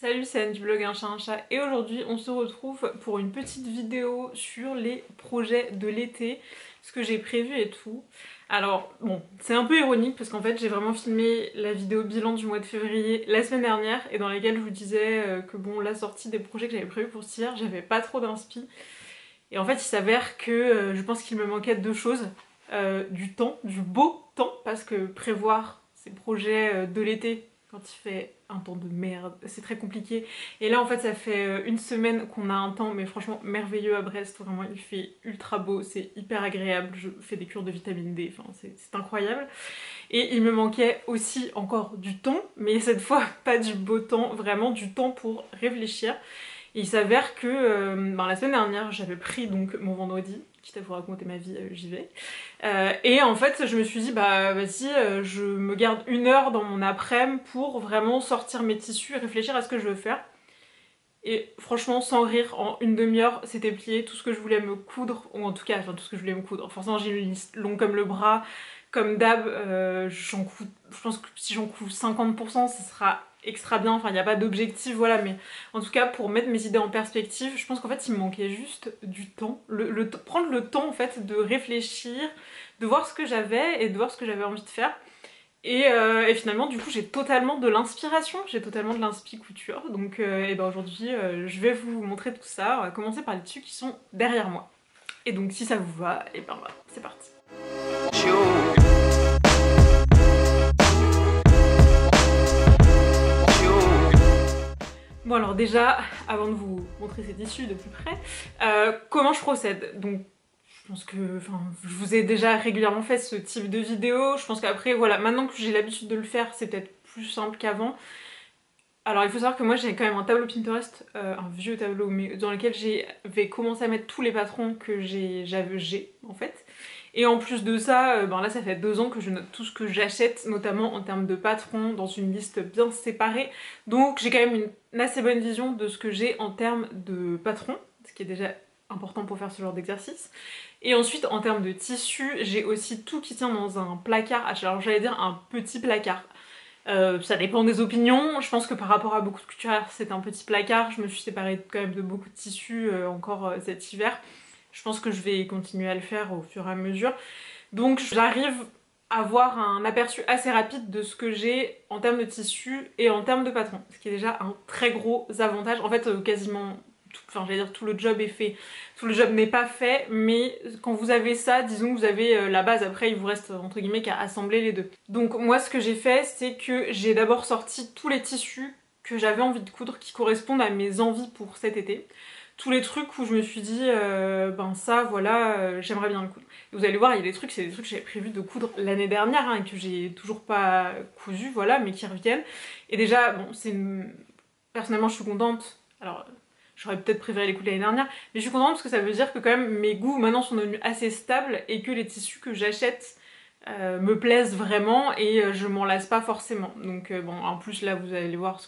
Salut, c'est Anne du blog Un chat un chat et aujourd'hui on se retrouve pour une petite vidéo sur les projets de l'été, ce que j'ai prévu et tout. Alors bon, c'est un peu ironique parce qu'en fait j'ai vraiment filmé la vidéo bilan du mois de février la semaine dernière et dans laquelle je vous disais que bon, la sortie des projets que j'avais prévus pour ce tir, j'avais pas trop d'inspi. Et en fait il s'avère que je pense qu'il me manquait deux choses. Du temps, du beau temps, parce que prévoir ces projets de l'été quand il fait un temps de merde, c'est très compliqué. Et là en fait ça fait une semaine qu'on a un temps mais franchement merveilleux à Brest, vraiment il fait ultra beau, c'est hyper agréable, je fais des cures de vitamine D, enfin c'est incroyable. Et il me manquait aussi encore du temps, mais cette fois pas du beau temps, vraiment du temps pour réfléchir. Et il s'avère que la semaine dernière j'avais pris donc mon vendredi, quitte à vous raconter ma vie, j'y vais. Et en fait je me suis dit bah vas-y, je me garde une heure dans mon après-midi pour vraiment sortir mes tissus et réfléchir à ce que je veux faire. Et franchement sans rire, en une demi-heure c'était plié, tout ce que je voulais me coudre, ou en tout cas tout ce que je voulais me coudre. Forcément j'ai une liste longue comme le bras, comme d'hab, je pense que si j'en couds 50% ce sera extra bien, enfin il n'y a pas d'objectif, voilà, mais en tout cas pour mettre mes idées en perspective, je pense qu'en fait il me manquait juste du temps, prendre le temps en fait de réfléchir, de voir ce que j'avais et de voir ce que j'avais envie de faire. Et finalement du coup j'ai totalement de l'inspiration, j'ai totalement de l'inspi couture, donc et ben aujourd'hui je vais vous montrer tout ça. On va commencer par les tissus qui sont derrière moi. Et donc si ça vous va, et ben voilà, c'est parti. Bon alors déjà, avant de vous montrer ces tissus de plus près, comment je procède? Donc je pense que je vous ai déjà régulièrement fait ce type de vidéo, je pense qu'après voilà, maintenant que j'ai l'habitude de le faire, c'est peut-être plus simple qu'avant. Alors il faut savoir que moi j'ai quand même un tableau Pinterest, un vieux tableau, mais dans lequel j'avais commencé à mettre tous les patrons que j'ai en fait. Et en plus de ça, là ça fait 2 ans que je note tout ce que j'achète, notamment en termes de patrons, dans une liste bien séparée. Donc j'ai quand même une assez bonne vision de ce que j'ai en termes de patrons, ce qui est déjà important pour faire ce genre d'exercice. Et ensuite en termes de tissu, j'ai aussi tout qui tient dans un placard, alors j'allais dire un petit placard. Ça dépend des opinions, je pense que par rapport à beaucoup de couturières c'est un petit placard, je me suis séparée quand même de beaucoup de tissus encore cet hiver. Je pense que je vais continuer à le faire au fur et à mesure. Donc j'arrive à avoir un aperçu assez rapide de ce que j'ai en termes de tissu et en termes de patron, ce qui est déjà un très gros avantage. En fait quasiment, j'allais dire tout le job est fait, tout le job n'est pas fait, mais quand vous avez ça, disons que vous avez la base, après il vous reste entre guillemets qu'à assembler les deux. Donc moi ce que j'ai fait, c'est que j'ai d'abord sorti tous les tissus que j'avais envie de coudre qui correspondent à mes envies pour cet été. Tous les trucs où je me suis dit ça voilà, j'aimerais bien le coudre. Et vous allez voir, il y a des trucs, c'est des trucs que j'avais prévu de coudre l'année dernière et que j'ai toujours pas cousu, voilà, mais qui reviennent. Et déjà bon, personnellement je suis contente. Alors j'aurais peut-être préféré les coudre l'année dernière, mais je suis contente parce que ça veut dire que quand même mes goûts maintenant sont devenus assez stables et que les tissus que j'achète me plaisent vraiment et je m'en lasse pas forcément. Donc bon, en plus là vous allez voir,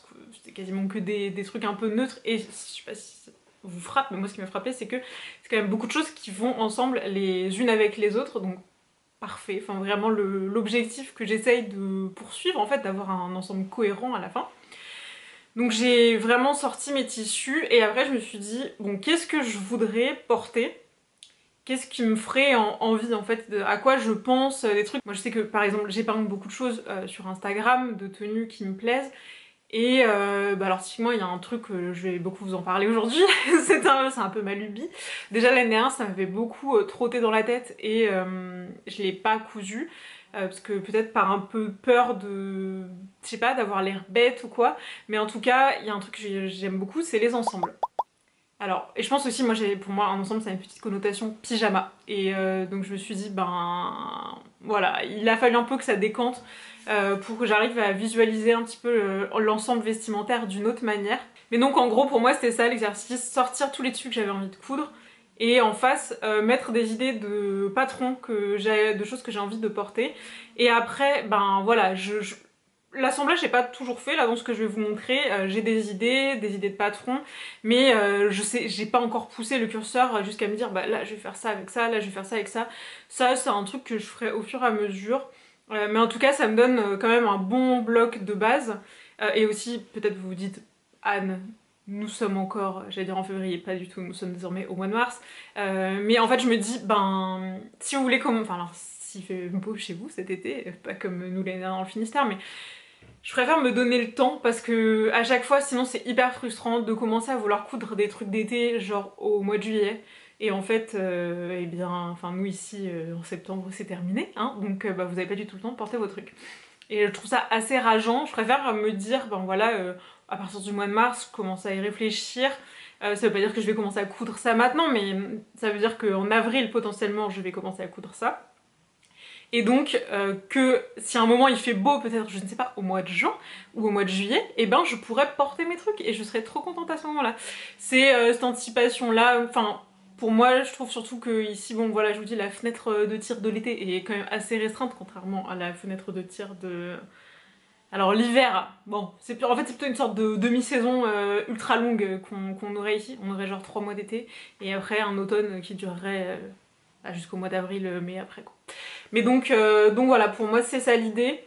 c'est quasiment que des trucs un peu neutres et je sais pas si ça vous frappe, mais moi ce qui m'a frappé c'est que c'est quand même beaucoup de choses qui vont ensemble les unes avec les autres, donc parfait, enfin vraiment l'objectif que j'essaye de poursuivre en fait, d'avoir un ensemble cohérent à la fin. Donc j'ai vraiment sorti mes tissus et après je me suis dit bon, qu'est-ce que je voudrais porter, qu'est-ce qui me ferait envie en fait, à quoi je pense, des trucs. Moi je sais que par exemple j'ai par exemple beaucoup de choses sur Instagram, de tenues qui me plaisent. Et alors typiquement il y a un truc, je vais beaucoup vous en parler aujourd'hui, c'est un peu ma lubie. Déjà l'année dernière ça m'avait beaucoup trotté dans la tête et je l'ai pas cousu. Parce que peut-être par un peu peur de, je sais pas, d'avoir l'air bête ou quoi. Mais en tout cas, il y a un truc que j'aime beaucoup, c'est les ensembles. Alors, et je pense aussi, pour moi, un ensemble, ça a une petite connotation pyjama. Et donc je me suis dit, voilà, il a fallu un peu que ça décante pour que j'arrive à visualiser un petit peu l'ensemble vestimentaire d'une autre manière. Mais donc en gros, pour moi, c'était ça l'exercice, sortir tous les tissus que j'avais envie de coudre, et en face, mettre des idées de patrons, de choses que j'ai envie de porter. Et après, voilà, l'assemblage j'ai pas toujours fait, là dans ce que je vais vous montrer, j'ai des idées de patrons, mais j'ai pas encore poussé le curseur jusqu'à me dire là je vais faire ça avec ça, là je vais faire ça avec ça. Ça c'est un truc que je ferai au fur et à mesure, mais en tout cas ça me donne quand même un bon bloc de base, et aussi peut-être vous vous dites Anne, nous sommes encore, j'allais dire en février, pas du tout, nous sommes désormais au mois de mars. Mais en fait je me dis, ben, si vous voulez comme... Enfin alors, s'il fait beau chez vous cet été, pas comme nous l'année dernière dans le Finistère, mais je préfère me donner le temps parce que à chaque fois, sinon c'est hyper frustrant de commencer à vouloir coudre des trucs d'été, genre au mois de juillet. Et en fait, eh bien, enfin nous ici, en septembre, c'est terminé, hein, donc bah, vous avez pas du tout le temps de porter vos trucs. Et je trouve ça assez rageant, je préfère me dire, ben voilà, à partir du mois de mars, je commence à y réfléchir. Ça veut pas dire que je vais commencer à coudre ça maintenant, mais ça veut dire qu'en avril, potentiellement, je vais commencer à coudre ça. Et donc, que si à un moment il fait beau, peut-être, je ne sais pas, au mois de juin ou au mois de juillet, et ben je pourrais porter mes trucs et je serais trop contente à ce moment-là. C'est cette anticipation-là, enfin... Pour moi, je trouve surtout que ici, bon voilà, je vous dis, la fenêtre de tir de l'été est quand même assez restreinte, contrairement à la fenêtre de tir de... Alors l'hiver, bon, en fait c'est plutôt une sorte de demi-saison ultra longue qu'on aurait ici. On aurait genre 3 mois d'été, et après un automne qui durerait jusqu'au mois d'avril, mai après quoi. Mais donc voilà, pour moi c'est ça l'idée.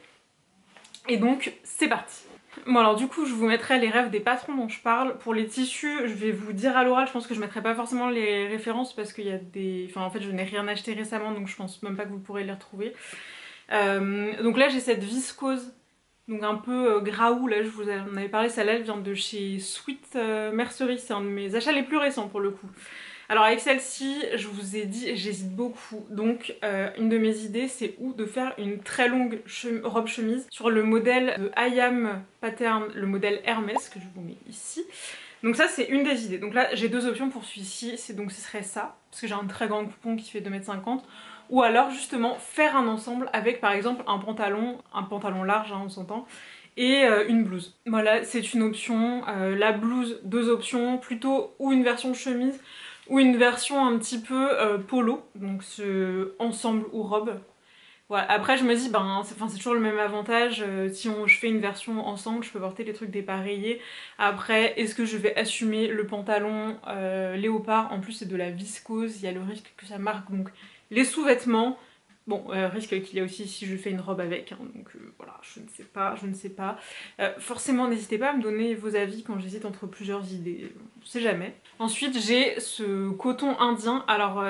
Et donc c'est parti. Bon alors du coup je vous mettrai les rêves des patrons dont je parle. Pour les tissus, je vais vous dire à l'oral, je pense que je mettrai pas forcément les références parce qu'il y a des... Enfin en fait je n'ai rien acheté récemment donc je pense même pas que vous pourrez les retrouver. Donc là j'ai cette viscose, donc un peu graou, là je vous en avais parlé, celle-là elle vient de chez Sweet Mercery, c'est un de mes achats les plus récents pour le coup. Alors avec celle-ci, je vous ai dit, j'hésite beaucoup, donc une de mes idées c'est ou de faire une très longue robe chemise sur le modèle de IAM Pattern, le modèle Hermès, que je vous mets ici. Donc ça c'est une des idées, donc là j'ai deux options pour celui-ci, donc ce serait ça, parce que j'ai un très grand coupon qui fait 2,50 m, ou alors justement faire un ensemble avec par exemple un pantalon large hein, on s'entend, et une blouse. Voilà, c'est une option. La blouse, deux options, plutôt ou une version chemise ou une version un petit peu polo, donc ce ensemble ou robe. Voilà. Après je me dis, ben c'est toujours le même avantage, si je fais une version ensemble, je peux porter les trucs dépareillés. Après, est-ce que je vais assumer le pantalon léopard? En plus c'est de la viscose, il y a le risque que ça marque, donc les sous-vêtements, bon, risque qu'il y a aussi si je fais une robe avec, hein, donc voilà, je ne sais pas. Forcément, n'hésitez pas à me donner vos avis quand j'hésite entre plusieurs idées, on sait jamais. Ensuite, j'ai ce coton indien. Alors,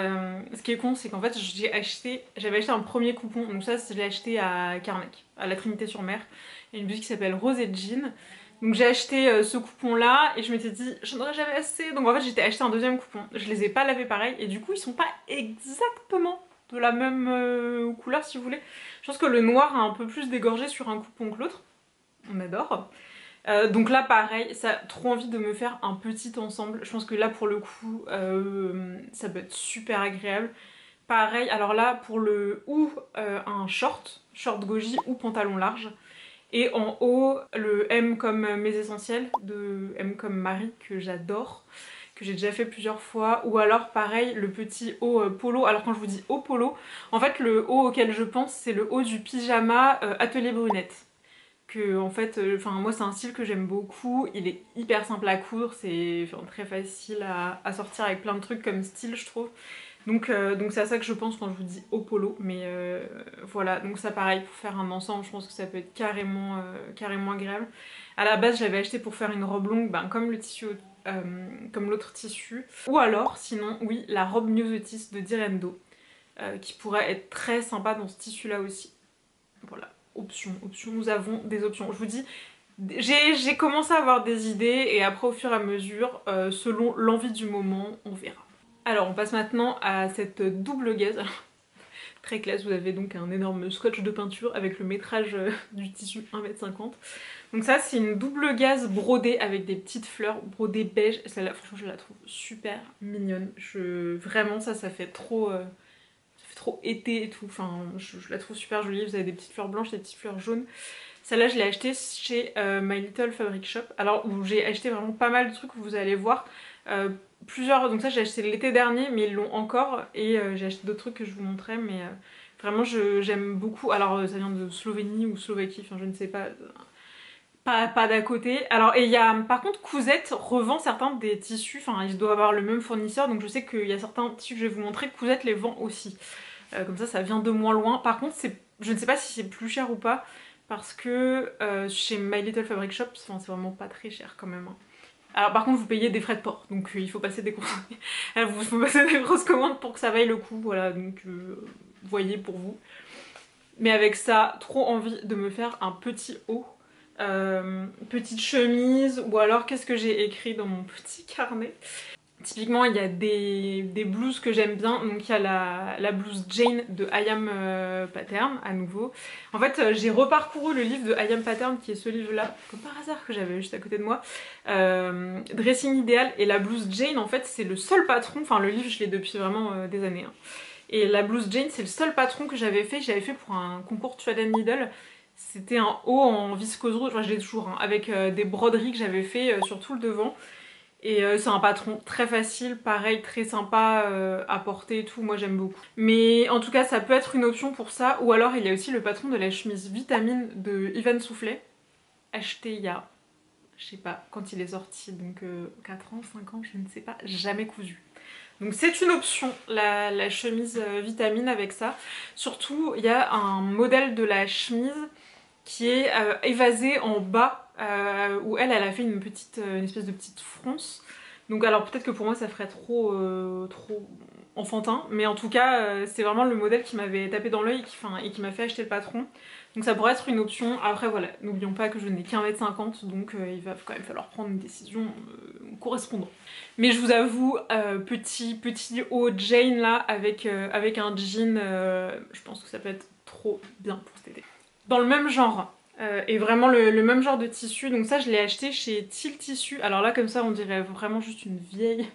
ce qui est con, c'est qu'en fait, j'avais acheté un premier coupon, donc ça, je l'ai acheté à Carnac, à la Trinité-sur-Mer. Il y a une boutique qui s'appelle Rose et Jean. Donc j'ai acheté ce coupon là et je m'étais dit j'en aurais jamais assez, donc en fait j'étais acheté un deuxième coupon. Je les ai pas lavés pareil et du coup ils sont pas exactement de la même couleur si vous voulez. Je pense que le noir a un peu plus dégorgé sur un coupon que l'autre. On adore. Donc là pareil, ça a trop envie de me faire un petit ensemble. Je pense que là pour le coup ça peut être super agréable. Pareil, alors là pour le ou un short goji ou pantalon large. Et en haut, le M comme mes essentiels, de M comme Marie, que j'adore, que j'ai déjà fait plusieurs fois. Ou alors, pareil, le petit haut polo. Alors quand je vous dis haut polo, en fait, le haut auquel je pense, c'est le haut du pyjama Atelier Brunette. Que, en fait, moi, c'est un style que j'aime beaucoup. Il est hyper simple à coudre, c'est très facile à sortir avec plein de trucs comme style, je trouve. Donc c'est à ça que je pense quand je vous dis au polo, mais voilà, donc ça pareil, pour faire un ensemble, je pense que ça peut être carrément agréable. À la base, je l'avais acheté pour faire une robe longue, ben, comme le tissu, comme l'autre tissu. Ou alors, sinon, oui, la robe Myosotis de Direndo, qui pourrait être très sympa dans ce tissu-là aussi. Voilà, option, nous avons des options. Je vous dis, j'ai commencé à avoir des idées, et après, au fur et à mesure, selon l'envie du moment, on verra. Alors on passe maintenant à cette double gaze. Alors, très classe, vous avez donc un énorme scotch de peinture avec le métrage du tissu 1,50 m. Donc ça c'est une double gaze brodée avec des petites fleurs brodées beige. Celle-là franchement je la trouve super mignonne. Vraiment ça fait trop été et tout. Enfin je la trouve super jolie. Vous avez des petites fleurs blanches, des petites fleurs jaunes. Celle-là je l'ai achetée chez My Little Fabric Shop. Alors où j'ai acheté vraiment pas mal de trucs, vous allez voir. Plusieurs, donc ça j'ai acheté l'été dernier mais ils l'ont encore, et j'ai acheté d'autres trucs que je vous montrais, mais vraiment j'aime beaucoup. Alors ça vient de Slovénie ou Slovaquie, enfin je ne sais pas, pas d'à côté. Alors et il y a par contre Cousette revend certains des tissus, enfin ils doivent avoir le même fournisseur, donc je sais qu'il y a certains tissus que je vais vous montrer, Cousette les vend aussi. Comme ça vient de moins loin. Par contre je ne sais pas si c'est plus cher ou pas, parce que chez My Little Fabric Shop, c'est vraiment pas très cher quand même. Hein. Alors par contre vous payez des frais de port, donc il faut passer des il faut passer des grosses commandes pour que ça vaille le coup, voilà, donc voyez pour vous. Mais avec ça, trop envie de me faire un petit haut, petite chemise, ou alors qu'est-ce que j'ai écrit dans mon petit carnet. Typiquement il y a des blouses que j'aime bien, donc il y a la blouse Jane de I Am Pattern à nouveau. En fait j'ai reparcouru le livre de I Am Pattern qui est ce livre là, comme par hasard que j'avais juste à côté de moi, Dressing Idéal, et la blouse Jane en fait c'est le seul patron, enfin le livre je l'ai depuis vraiment des années. Hein. Et la blouse Jane c'est le seul patron que j'avais fait pour un concours Thread and Needle. C'était un haut en viscose rouge, enfin je l'ai toujours, hein, avec des broderies que j'avais fait sur tout le devant. Et c'est un patron très facile, pareil, très sympa à porter et tout, moi j'aime beaucoup. Mais en tout cas ça peut être une option pour ça, ou alors il y a aussi le patron de la chemise Vitamine de Ivan Soufflet, acheté il y a, je sais pas, quand il est sorti, donc 4 ans, 5 ans, je ne sais pas, jamais cousu. Donc c'est une option, la chemise Vitamine avec ça. Surtout il y a un modèle de la chemise qui est évasée en bas, où elle a fait une espèce de petite fronce. Donc alors peut-être que pour moi ça ferait trop enfantin, mais en tout cas c'est vraiment le modèle qui m'avait tapé dans l'œil et qui m'a fait acheter le patron. Donc ça pourrait être une option. Après voilà, n'oublions pas que je n'ai qu'1 m 50, donc il va quand même falloir prendre une décision correspondante. Mais je vous avoue, petit haut Jane là avec un jean, je pense que ça peut être trop bien pour cet été. Dans le même genre, et vraiment le même genre de tissu, donc ça je l'ai acheté chez Teal Tissu. Alors là comme ça on dirait vraiment juste une vieille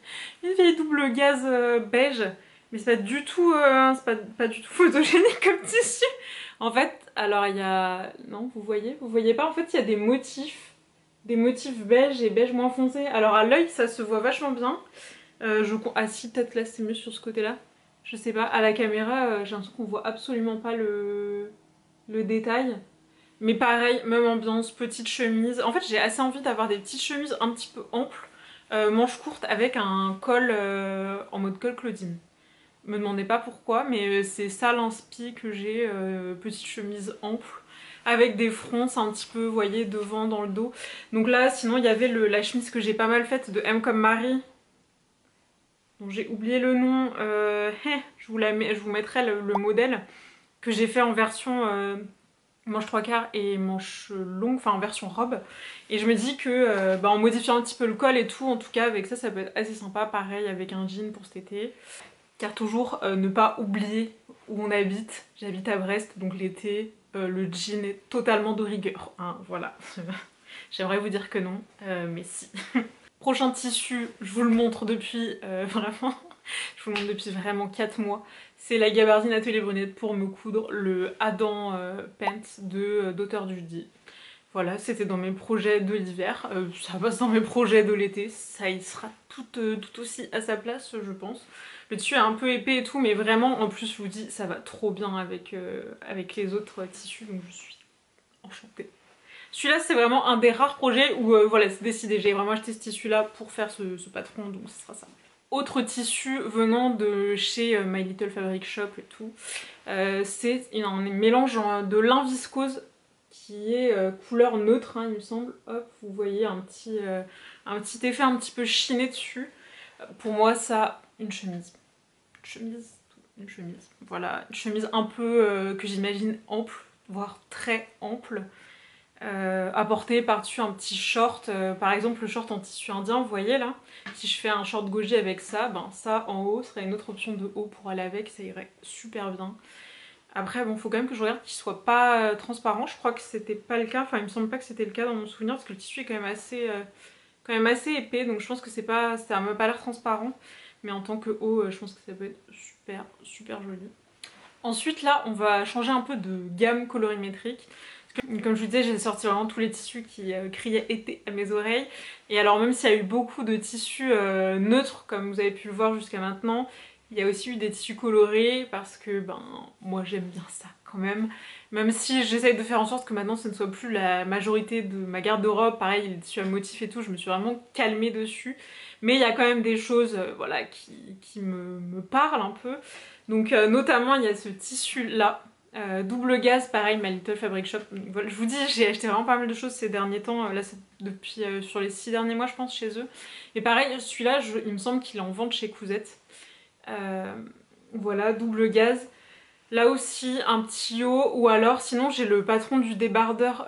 double gaze beige, mais c'est pas du tout pas du tout photogénique comme tissu. En fait, alors il y a... non, vous voyez pas, en fait il y a des motifs beige et beige moins foncé. Alors à l'œil ça se voit vachement bien. Ah si, peut-être là c'est mieux sur ce côté là. Je sais pas, à la caméra j'ai l'impression qu'on voit absolument pas le détail. Mais pareil, même ambiance, petite chemise. En fait j'ai assez envie d'avoir des petites chemises un petit peu amples, manches courtes avec un col en mode col Claudine. Me demandez pas pourquoi, mais c'est ça l'inspi que j'ai, petite chemise ample avec des fronces un petit peu, vous voyez, devant dans le dos. Donc là sinon il y avait la chemise que j'ai pas mal faite de M comme Marie, dont j'ai oublié le nom, je vous mettrai le modèle que j'ai fait en version manche 3/4 et manche longue, enfin en version robe. Et je me dis que en modifiant un petit peu le col et tout, en tout cas avec ça, ça peut être assez sympa, pareil avec un jean pour cet été. Car toujours ne pas oublier où on habite. J'habite à Brest, donc l'été, le jean est totalement de rigueur. Hein, voilà. J'aimerais vous dire que non, mais si. Prochain tissu, je vous le montre depuis vraiment... je vous le montre depuis vraiment 4 mois. C'est la gabardine Atelier Brunette pour me coudre le Adam Pants d'Auteur Judy. Voilà, c'était dans mes projets de l'hiver, ça passe dans mes projets de l'été, ça y sera tout aussi à sa place je pense. Le tissu est un peu épais et tout, mais vraiment en plus je vous dis ça va trop bien avec les autres tissus, donc je suis enchantée. Celui-là c'est vraiment un des rares projets où voilà c'est décidé, j'ai vraiment acheté ce tissu là pour faire ce patron, donc ce sera ça. Autre tissu venant de chez My Little Fabric Shop et tout, c'est un mélange de lin viscose qui est couleur neutre, hein, il me semble. Hop, vous voyez un petit effet un petit peu chiné dessus. Pour moi, ça, une chemise. Une chemise. Voilà, une chemise un peu que j'imagine ample, voire très ample. À porter par-dessus un petit short, par exemple le short en tissu indien, vous voyez là. Si je fais un short goji avec ça, ben ça en haut serait une autre option de haut pour aller avec, ça irait super bien. Après bon faut quand même que je regarde qu'il soit pas transparent, je crois que c'était pas le cas, enfin il me semble pas que c'était le cas dans mon souvenir parce que le tissu est quand même assez épais, donc je pense que ça m'a pas l'air transparent, mais en tant que haut je pense que ça peut être super joli. Ensuite là on va changer un peu de gamme colorimétrique. Comme je vous disais, j'ai sorti vraiment tous les tissus qui criaient été à mes oreilles. Et alors même s'il y a eu beaucoup de tissus neutres, comme vous avez pu le voir jusqu'à maintenant, il y a aussi eu des tissus colorés parce que moi j'aime bien ça quand même. Même si j'essaye de faire en sorte que maintenant ce ne soit plus la majorité de ma garde-robe, pareil les tissus à motifs et tout, je me suis vraiment calmée dessus. Mais il y a quand même des choses voilà, qui me parlent un peu. Donc notamment il y a ce tissu là. Double gaz, pareil, ma Little Fabric Shop. Donc, voilà, je vous dis, j'ai acheté vraiment pas mal de choses ces derniers temps. Là, c'est depuis sur les 6 derniers mois, je pense, chez eux. Et pareil, celui-là, il me semble qu'il est en vente chez Cousette. Voilà, double gaz. Là aussi, un petit haut. Ou alors, sinon, j'ai le patron du débardeur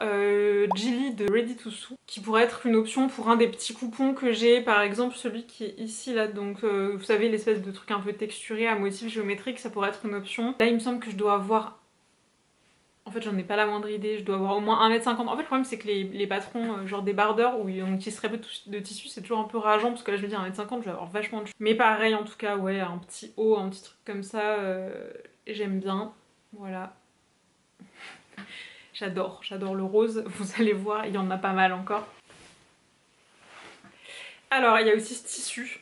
Gilly de Ready to Sew, qui pourrait être une option pour un des petits coupons que j'ai. Par exemple, celui qui est ici, là. Donc, vous savez, l'espèce de truc un peu texturé à motif géométrique, ça pourrait être une option. Là, il me semble que je dois avoir... En fait, j'en ai pas la moindre idée, je dois avoir au moins 1,50 m. En fait, le problème, c'est que les patrons, genre des bardeurs, où on utilise très peu de tissu, c'est toujours un peu rageant, parce que là, je me dis 1,50 m, je vais avoir vachement de... Mais pareil, en tout cas, ouais, un petit haut, un petit truc comme ça, j'aime bien. Voilà. J'adore le rose, vous allez voir, il y en a pas mal encore. Alors, il y a aussi ce tissu,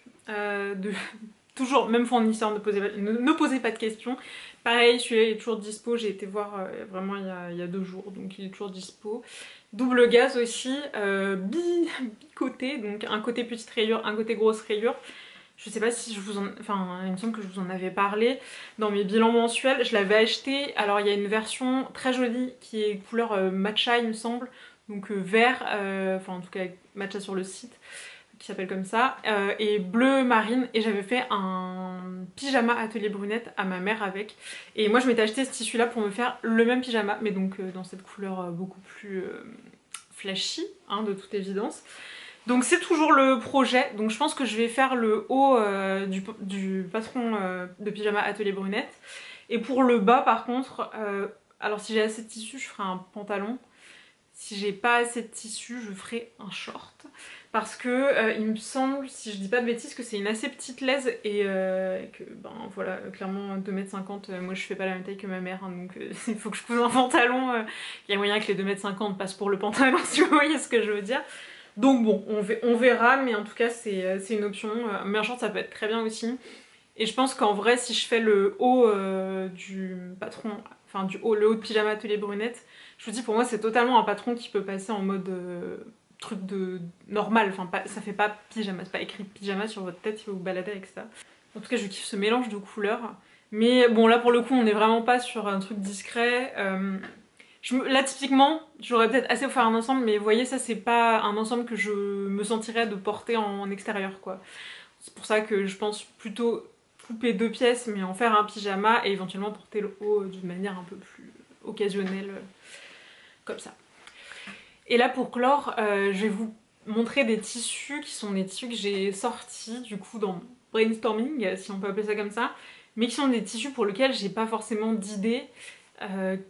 toujours, même fournisseur, ne posez pas de questions. Pareil, celui-là il est toujours dispo, j'ai été voir vraiment il y a 2 jours, donc il est toujours dispo. Double gaz aussi, bicoté, donc un côté petite rayure, un côté grosse rayure. Je sais pas si je vous en... Enfin, il me semble que je vous en avais parlé dans mes bilans mensuels. Je l'avais acheté, alors il y a une version très jolie qui est couleur matcha il me semble, donc vert, enfin en tout cas matcha sur le site, qui s'appelle comme ça, et bleu marine, et j'avais fait un pyjama atelier brunette à ma mère avec, et moi je m'étais acheté ce tissu là pour me faire le même pyjama, mais donc dans cette couleur beaucoup plus flashy, hein, de toute évidence. Donc c'est toujours le projet, donc je pense que je vais faire le haut du patron de pyjama atelier brunette, et pour le bas par contre, alors si j'ai assez de tissu je ferai un pantalon, si j'ai pas assez de tissu je ferai un short. Parce que il me semble, si je dis pas de bêtises, que c'est une assez petite laise et que, ben voilà, clairement 2,50 m, moi je fais pas la même taille que ma mère, hein, donc il faut que je couse un pantalon. Il y a moyen que les 2,50 m passent pour le pantalon, si vous voyez ce que je veux dire. Donc bon, on verra, mais en tout cas c'est une option. Mais un short ça peut être très bien aussi. Et je pense qu'en vrai, si je fais le haut du patron, enfin le haut de pyjama atelier brunette, je vous dis pour moi c'est totalement un patron qui peut passer en mode truc de normal, enfin ça fait pas pyjama, c'est pas écrit pyjama sur votre tête si vous vous baladez avec ça. En tout cas je kiffe ce mélange de couleurs. Mais bon là pour le coup on n'est vraiment pas sur un truc discret. Là typiquement j'aurais peut-être assez pour faire un ensemble, mais vous voyez ça c'est pas un ensemble que je me sentirais de porter en extérieur quoi. C'est pour ça que je pense plutôt couper 2 pièces mais en faire un pyjama et éventuellement porter le haut d'une manière un peu plus occasionnelle comme ça. Et là pour clore, je vais vous montrer des tissus qui sont des tissus que j'ai sortis du coup dans mon brainstorming, si on peut appeler ça comme ça, mais qui sont des tissus pour lesquels j'ai pas forcément d'idée,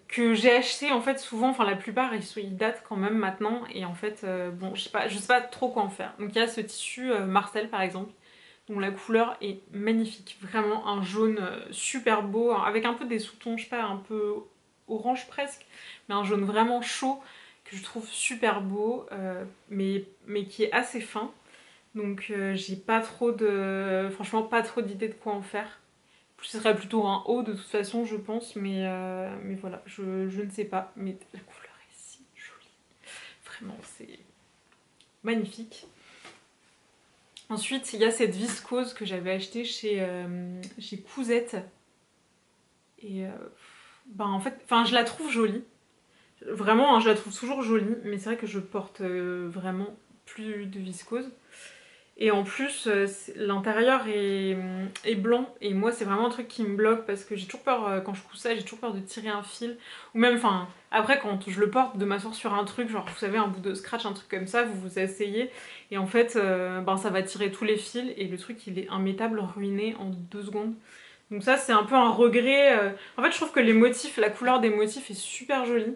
que j'ai acheté en fait souvent, enfin la plupart ils datent quand même maintenant, et en fait bon je sais pas trop quoi en faire. Donc il y a ce tissu Marcel par exemple, dont la couleur est magnifique, vraiment un jaune super beau, avec un peu des sous-tons, je sais pas, un peu orange presque, mais un jaune vraiment chaud, que je trouve super beau, mais qui est assez fin. Donc j'ai pas trop de... Franchement pas trop d'idées de quoi en faire. Ce serait plutôt un haut de toute façon je pense, mais voilà, je ne sais pas. Mais la couleur est si jolie. Vraiment c'est magnifique. Ensuite il y a cette viscose que j'avais achetée chez Cousette. Et ben en fait, enfin je la trouve jolie. Vraiment, hein, je la trouve toujours jolie, mais c'est vrai que je porte vraiment plus de viscose. Et en plus, l'intérieur est blanc, et moi c'est vraiment un truc qui me bloque parce que j'ai toujours peur, quand je couds ça, j'ai toujours peur de tirer un fil. Ou même, enfin, après quand je le porte, de m'asseoir sur un truc, genre vous savez, un bout de scratch, un truc comme ça, vous vous asseyez, et en fait, ben, ça va tirer tous les fils, et le truc il est immétable, ruiné en 2 secondes. Donc ça c'est un peu un regret. En fait je trouve que les motifs, la couleur des motifs est super jolie.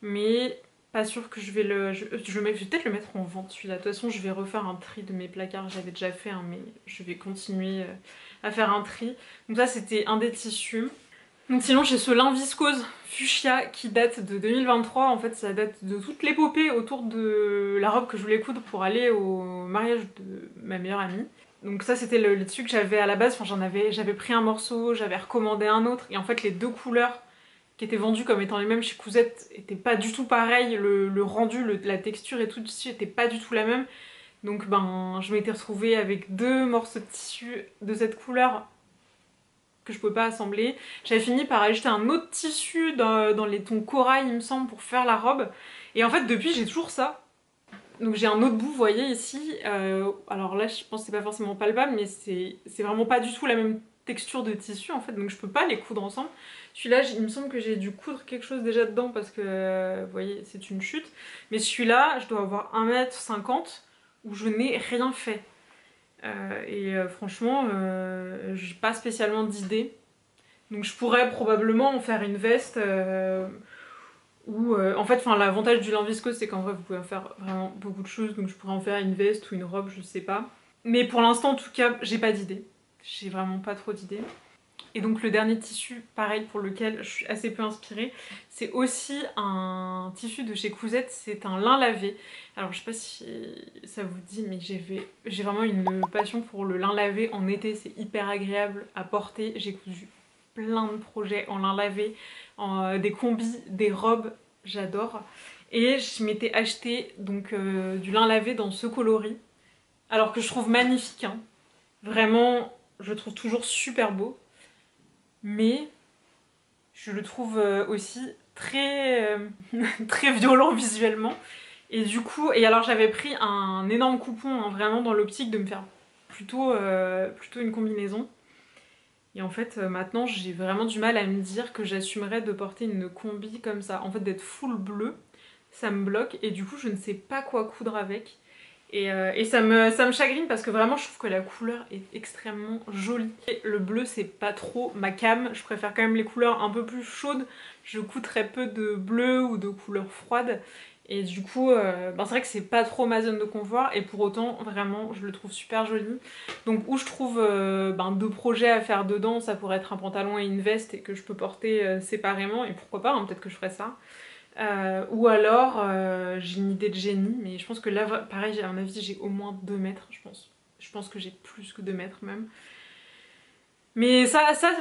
Mais pas sûr que je vais le... Je vais peut-être le mettre en vente celui-là. De toute façon je vais refaire un tri de mes placards, j'avais déjà fait un, mais je vais continuer à faire un tri. Donc ça c'était un des tissus. Donc sinon j'ai ce lin viscose fuchsia qui date de 2023. En fait ça date de toute l'épopée autour de la robe que je voulais coudre pour aller au mariage de ma meilleure amie. Donc ça c'était le tissu que j'avais à la base, enfin j'avais pris un morceau, j'avais recommandé un autre, et en fait les 2 couleurs qui étaient vendus comme étant les mêmes chez Cousette étaient pas du tout pareils, le rendu, la texture et tout le tissu était pas du tout la même. Donc ben je m'étais retrouvée avec 2 morceaux de tissu de cette couleur que je pouvais pas assembler. J'avais fini par acheter un autre tissu dans les tons corail il me semble pour faire la robe. Et en fait depuis j'ai toujours ça. Donc j'ai un autre bout, vous voyez ici, alors là je pense que c'est pas forcément palpable mais c'est vraiment pas du tout la même texture de tissu en fait, donc je peux pas les coudre ensemble. Celui-là il me semble que j'ai dû coudre quelque chose déjà dedans parce que vous voyez c'est une chute. Mais celui-là je dois avoir 1,50 m où je n'ai rien fait. Franchement j'ai pas spécialement d'idée. Donc je pourrais probablement en faire une veste ou en fait l'avantage du lin viscose c'est qu'en vrai vous pouvez en faire vraiment beaucoup de choses, donc je pourrais en faire une veste ou une robe, je sais pas. Mais pour l'instant en tout cas j'ai pas d'idée. J'ai vraiment pas trop d'idées. Et donc le dernier tissu, pareil, pour lequel je suis assez peu inspirée, c'est aussi un tissu de chez Cousette, c'est un lin lavé. Alors je sais pas si ça vous dit, mais j'ai vraiment une passion pour le lin lavé en été, c'est hyper agréable à porter. J'ai cousu plein de projets en lin lavé, des combis, des robes, j'adore. Et je m'étais acheté donc du lin lavé dans ce coloris, alors que je trouve magnifique, hein. Vraiment, je le trouve toujours super beau. Mais je le trouve aussi très, très violent visuellement. Et du coup, et alors j'avais pris un énorme coupon hein, vraiment dans l'optique de me faire plutôt une combinaison. Et en fait maintenant j'ai vraiment du mal à me dire que j'assumerais de porter une combi comme ça. En fait d'être full bleu, ça me bloque et du coup je ne sais pas quoi coudre avec. Et ça me chagrine parce que vraiment je trouve que la couleur est extrêmement jolie. Et le bleu c'est pas trop ma came, je préfère quand même les couleurs un peu plus chaudes. Je couds très peu de bleu ou de couleurs froides. Et du coup, c'est vrai que c'est pas trop ma zone de confort et pour autant vraiment je le trouve super joli. Donc où je trouve deux projets à faire dedans, ça pourrait être un pantalon et une veste et que je peux porter séparément et pourquoi pas, hein, peut-être que je ferai ça. Ou alors j'ai une idée de génie, mais je pense que là, pareil, à mon avis, j'ai au moins 2 mètres, je pense. Je pense que j'ai plus que 2 mètres même. Mais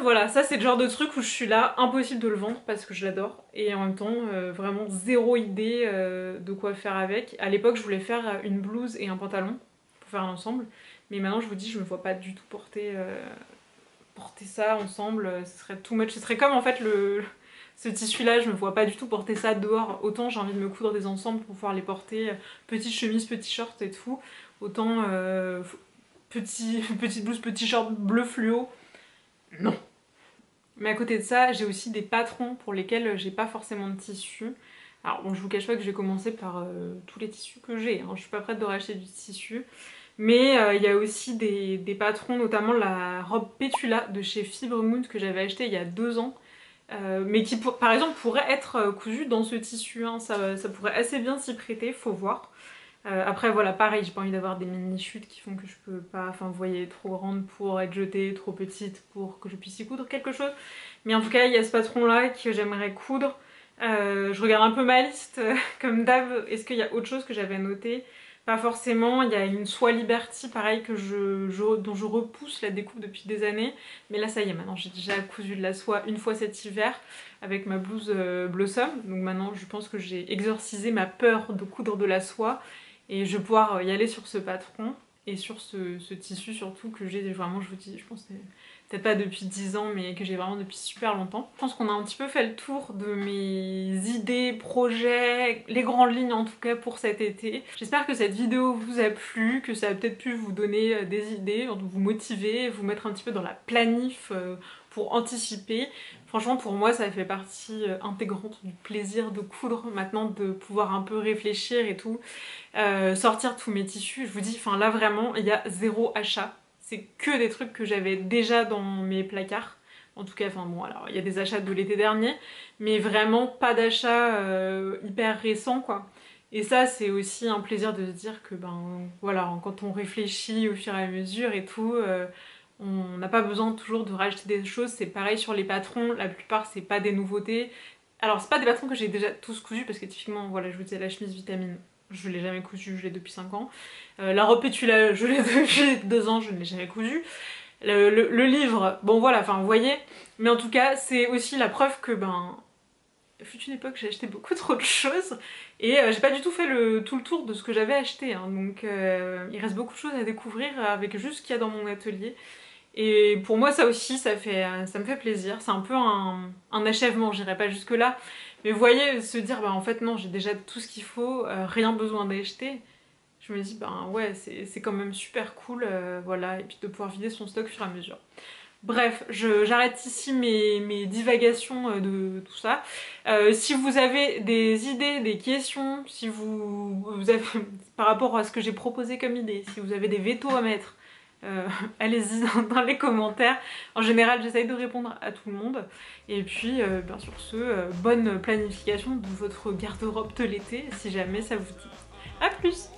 voilà, ça c'est le genre de truc où je suis là, impossible de le vendre parce que je l'adore. Et en même temps, vraiment zéro idée de quoi faire avec. À l'époque, je voulais faire une blouse et un pantalon pour faire un ensemble. Mais maintenant, je vous dis, je me vois pas du tout porter ça ensemble. Ce serait too much. Ce serait comme en fait ce tissu-là, je me vois pas du tout porter ça dehors. Autant j'ai envie de me coudre des ensembles pour pouvoir les porter, petite chemise, petit short et tout. Autant petite blouse, petit short bleu fluo, non. Mais à côté de ça, j'ai aussi des patrons pour lesquels j'ai pas forcément de tissu. Alors bon, je vous cache pas que je vais commencer par tous les tissus que j'ai, hein. Je suis pas prête de racheter du tissu. Mais il y a aussi des patrons, notamment la robe Pétula de chez Fibre Moon que j'avais acheté il y a 2 ans. Mais qui par exemple pourrait être cousue dans ce tissu, hein. Ça pourrait assez bien s'y prêter, faut voir. Après voilà, pareil, j'ai pas envie d'avoir des mini chutes qui font que je peux pas, enfin vous voyez, trop grande pour être jetée, trop petite pour que je puisse y coudre quelque chose. Mais en tout cas il y a ce patron là que j'aimerais coudre. Je regarde un peu ma liste comme d'hab, est-ce qu'il y a autre chose que j'avais noté? Pas forcément, il y a une soie Liberty pareil dont je repousse la découpe depuis des années. Mais là ça y est, maintenant j'ai déjà cousu de la soie une fois cet hiver avec ma blouse Blossom. Donc maintenant je pense que j'ai exorcisé ma peur de coudre de la soie. Et je vais pouvoir y aller sur ce patron et sur ce tissu surtout que j'ai vraiment, je vous dis, je pense que peut-être pas depuis 10 ans mais que j'ai vraiment depuis super longtemps. Je pense qu'on a un petit peu fait le tour de mes idées, projets, les grandes lignes en tout cas pour cet été. J'espère que cette vidéo vous a plu, que ça a peut-être pu vous donner des idées, vous motiver, vous mettre un petit peu dans la planif pour anticiper. Franchement pour moi ça fait partie intégrante du plaisir de coudre maintenant, de pouvoir un peu réfléchir et tout, sortir tous mes tissus. Je vous dis, enfin là vraiment il y a zéro achat, c'est que des trucs que j'avais déjà dans mes placards. En tout cas, enfin bon, alors il y a des achats de l'été dernier, mais vraiment pas d'achat hyper récent quoi. Et ça c'est aussi un plaisir de se dire que ben voilà, quand on réfléchit au fur et à mesure et tout, on n'a pas besoin toujours de racheter des choses. C'est pareil sur les patrons, la plupart c'est pas des nouveautés. Alors c'est pas des patrons que j'ai déjà tous cousus parce que typiquement, voilà, je vous disais la chemise vitamine, je l'ai jamais cousue, je l'ai depuis 5 ans. La robe Pétula, je l'ai depuis 2 ans, je ne l'ai jamais cousue. Le livre, bon voilà, enfin vous voyez. Mais en tout cas, c'est aussi la preuve que fut une époque j'ai acheté beaucoup trop de choses et j'ai pas du tout fait tout le tour de ce que j'avais acheté, hein. Donc il reste beaucoup de choses à découvrir avec juste ce qu'il y a dans mon atelier. Et pour moi ça aussi ça me fait plaisir, c'est un peu un achèvement, j'irai pas jusque là, mais vous voyez, se dire bah en fait non, j'ai déjà tout ce qu'il faut, rien besoin d'acheter, je me dis ben ouais c'est quand même super cool, voilà, et puis de pouvoir vider son stock au fur et à mesure. Bref, j'arrête ici mes divagations de tout ça. Si vous avez des idées, des questions, si vous avez, par rapport à ce que j'ai proposé comme idée, si vous avez des vétos à mettre, allez-y dans les commentaires. En général, j'essaye de répondre à tout le monde. Et puis, bien sûr bonne planification de votre garde-robe de l'été, si jamais ça vous dit. A plus!